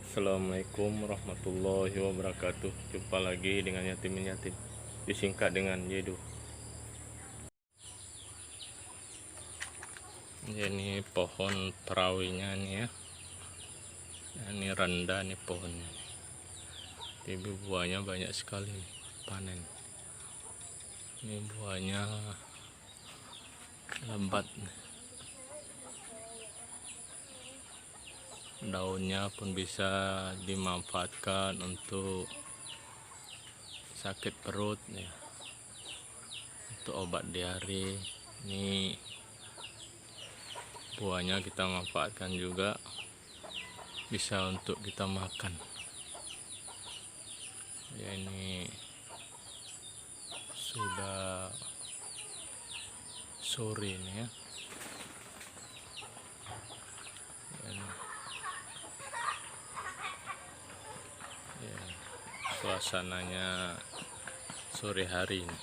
Assalamualaikum warahmatullahi wabarakatuh. Jumpa lagi dengan Yatim Yatim, disingkat dengan Yedo. Ini pohon perawinya nih ya. Ini rendah nih pohonnya. Tapi buahnya banyak sekali nih, panen. Ini buahnya lebat nih. Daunnya pun bisa dimanfaatkan untuk sakit perut ya, untuk obat diare. Ini buahnya kita manfaatkan juga, bisa untuk kita makan ya. Ini sudah sore ini ya. Ya, suasananya sore hari ini.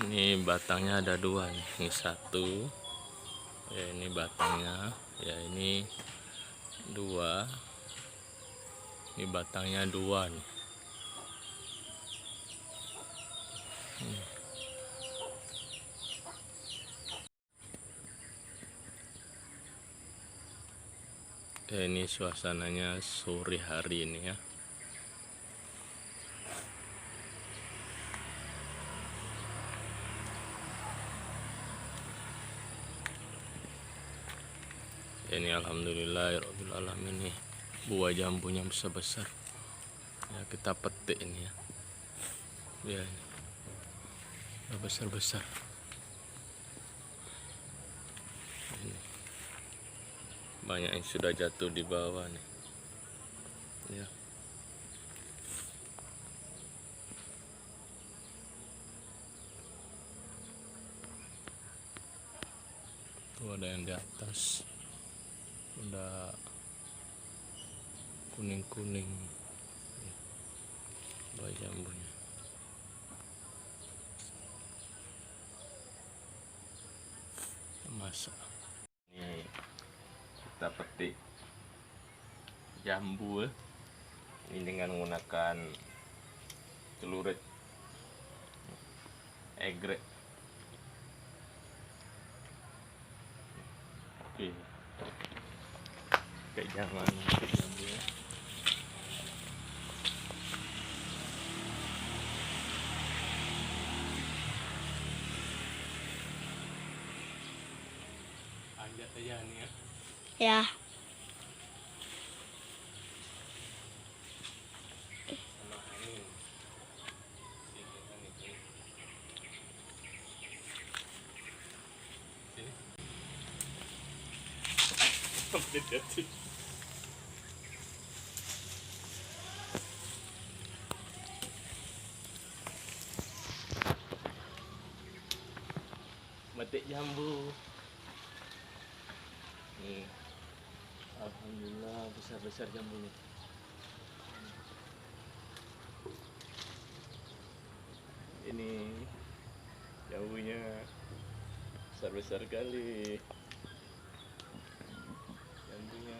Ini batangnya ada dua nih. Ini satu ya, ini batangnya ya, ini dua, ini batangnya dua nih. Ya, ini suasananya sore hari ini ya. Ini alhamdulillahirabbil alamin nih, buah jambunya besar-besar ya, kita petik ini ya. Ya, udah besar-besar. Ini banyak yang sudah jatuh di bawah nih ya. Tuh ada yang di atas udah kuning-kuning ya, buah jambunya. Masak ini kita petik jambu ini dengan menggunakan celurit egrek. Oke, kayak jangan petik jambu ya. Anjat aja nih ya. Ya. Metik jambu. Nih, alhamdulillah besar-besar jambunya. Ini jambunya besar-besar kali. Jambunya.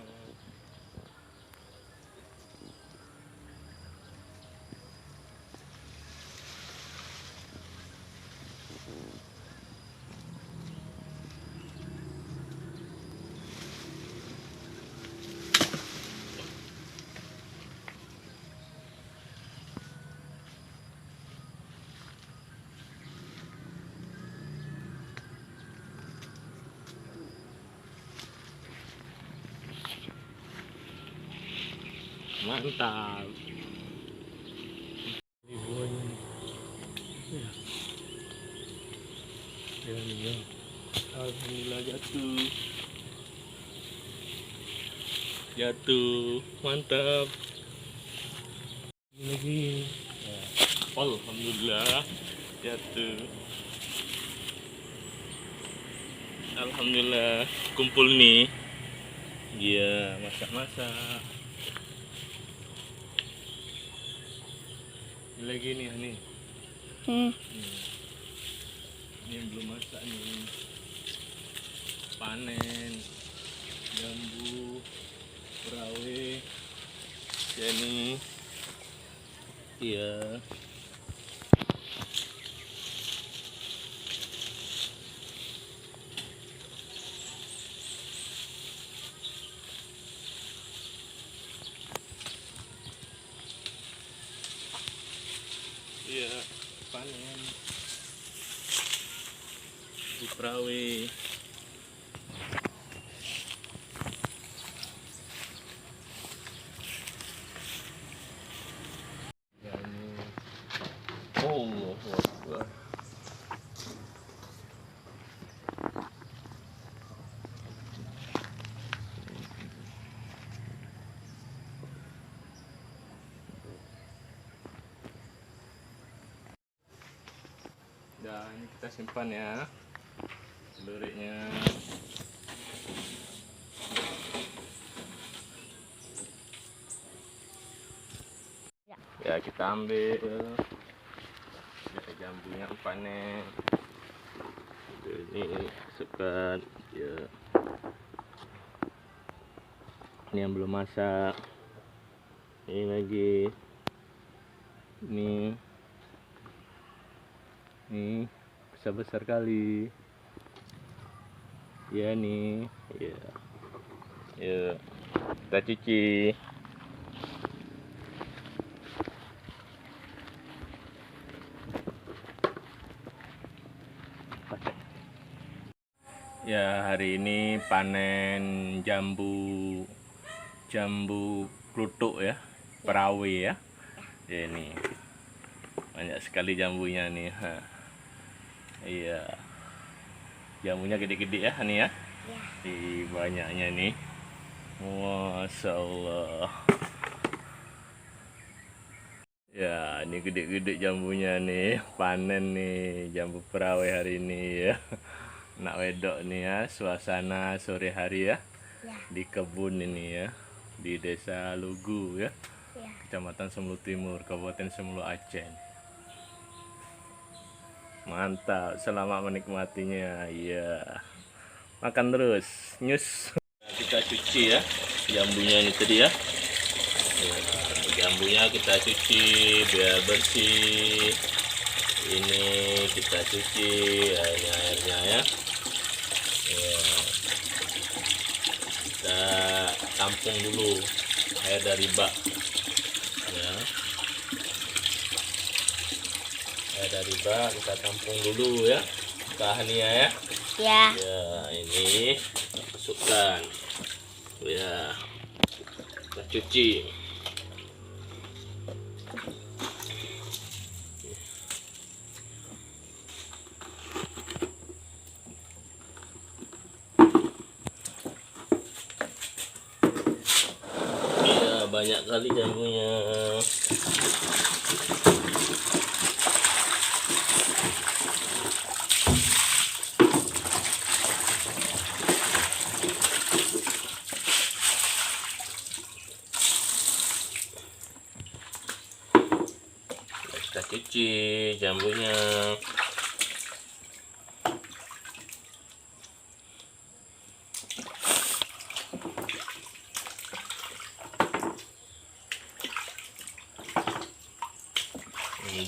Mantap. Ini buahnya nih. Ya. Alhamdulillah jatuh, mantap. Ini lagi ya. Alhamdulillah jatuh. Alhamdulillah kumpul nih. Iya, masak-masak. Ini lagi nih. Ini yang belum masak nih, panen jambu perawe ya nih. Iya, iya panen di perawe. Ya ini, Allah Akbar. Dan ini kita simpan ya celuriknya. Ya kita ambil ya, jambunya panen. Ini masukkan ya. Ini yang belum masak. Ini lagi. Ini besar-besar kali. Ya nih, ya. Ya. Kita cuci. Ya, hari ini panen jambu kluthuk ya, perawe ya. Ya ini banyak sekali jambunya nih. Iya, jambunya gede-gede ya nih ya. Di banyaknya nih, Masya Allah. Ya, ini gede-gede jambunya nih, panen nih jambu perawe hari ini ya. Nak wedok nih ya, suasana sore hari ya, di kebun ini ya, di desa Lugu ya, Kecamatan Semulu Timur, Kabupaten Semulu Aceh. Mantap, selamat menikmatinya. Iya, makan terus, nyus. Nah, kita cuci ya jambunya ini tadi ya. Ya, jambunya kita cuci biar bersih. Ini kita cuci airnya ya. Ya, kita tampung dulu air dari bak ya. Air dari bak kita tampung dulu ya, bahannya ya. Ya, ini masukkan ya, kita cuci. Banyak kali jambunya. Kita cuci jambunya.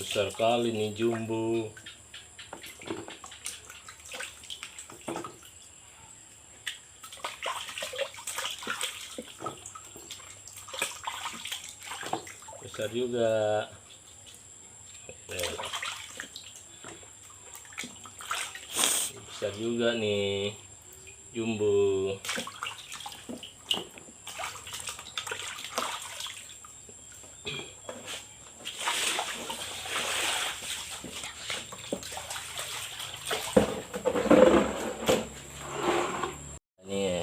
Besar kali nih jumbo. Besar juga. Besar juga nih jumbo.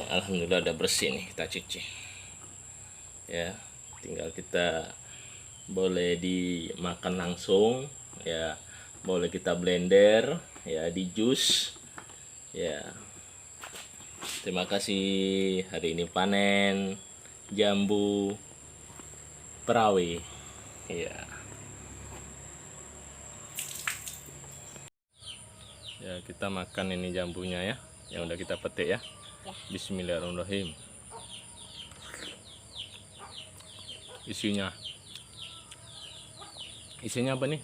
Alhamdulillah udah bersih nih, kita cuci ya, tinggal kita boleh dimakan langsung ya, boleh kita blender ya, di jus ya. Terima kasih, hari ini panen jambu perawe ya. Ya, kita makan ini jambunya ya, yang udah kita petik ya. Ya. Bismillahirrahmanirrahim. Isinya apa nih?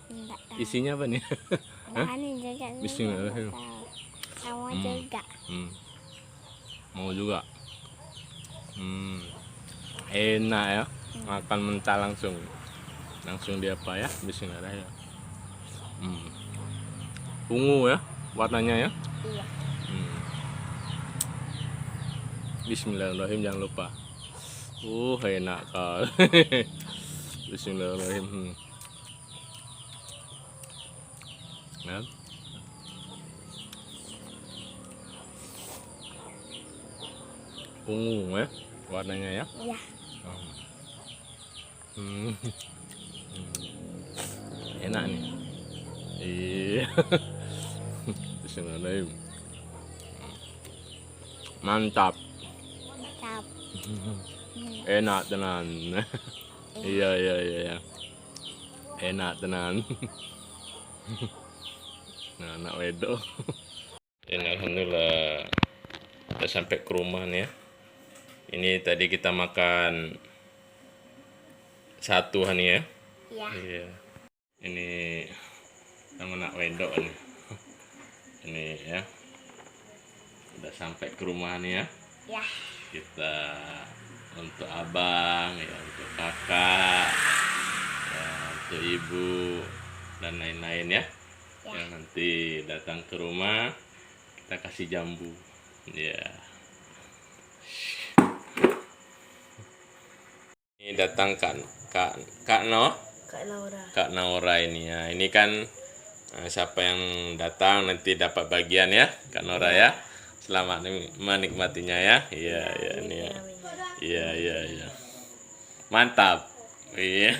Enggak tahu. Isinya apa nih? Ini juga. Bismillahirrahmanirrahim. Kamu juga. Mau juga. Enak ya, makan mentah langsung di apa ya? Bismillahirrahmanirrahim. Ungu ya warnanya ya. Iya. Bismillahirrahmanirrahim, jangan lupa. Enak kali. Bismillahirrahmanirrahim. Nah. Ungu ya warnanya ya. Iya. Enak nih. Iya. Bismillahirrahmanirrahim. Mantap. Mantap. Enak tenan. Iya. Enak tenan. Nah, anak wedok. Ini alhamdulillah kita sampai ke rumah nih ya. Ini tadi kita makan satu nih ya. Iya. Ini sama anak wedok nih. Ini ya. Udah sampai ke rumah nih ya. Ya. Kita untuk abang ya, untuk kakak ya, untuk ibu dan lain-lain ya, yang nanti datang ke rumah kita kasih jambu ya. Ini datang Kak Naura ini ya. Ini kan siapa yang datang nanti dapat bagian ya, Kak Naura ya. Selamat menikmatinya ya. Iya ini ya. Iya. Mantap. Iya.